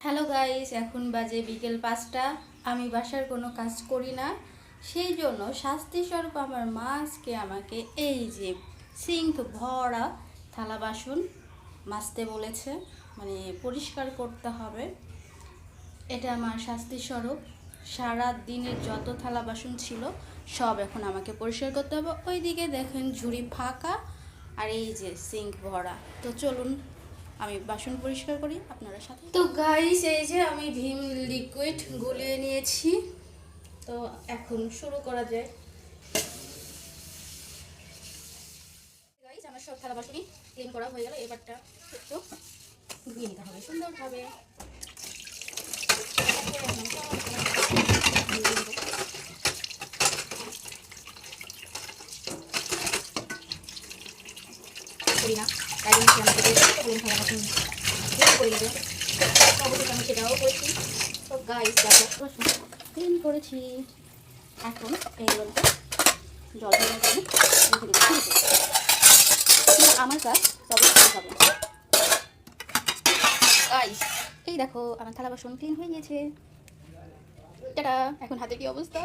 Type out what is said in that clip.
Hello guys, এখন বাজে বিকেল 5টা। আমি বাসার কোনো কাজ করি না, সেই জন্য শাস্তিস্বরূপ আমার মা আজকে আমাকে এই যে সিঙ্ক ভরা থালা বাসন মাজতে বলেছে, মানে পরিষ্কার করতে হবে। এটা আমার শাস্তিস্বরূপ। সারা দিনের যত থালা বাসন ছিল সব এখন আমাকে পরিষ্কার করতে হবে। ওইদিকে দেখেন ঝুড়ি ফাঁকা, আর এই যে সিঙ্ক ভরা। তো চলুন আমি বাসন পরিষ্কার করি আপনারা সাথে। তো গাইস, এই যে আমি ভীম লিকুইড গুলিয়ে নিয়েছি, তো এখন শুরু করা যায়। গাইস, আমার সব থালা বাসনই ক্লিন করা হয়ে গেল। এবারটা একটু ধুয়ে নিতে হবে সুন্দরভাবে। করি না, তাই জন্য আমাকে থালা বাসন করে দেবে, অবশ্যই আমি সেটাও করেছি। তো গাইস দেখো, ক্লিন করেছি। এখন এইগুলোতে জল দিয়ে রেখে দেবো। আমার কাজ তবে হবে। গাইস, এই দেখো আমার থালা বাসন ক্লিন হয়ে গিয়েছে। টাটা। এখন হাতে কি অবস্থা।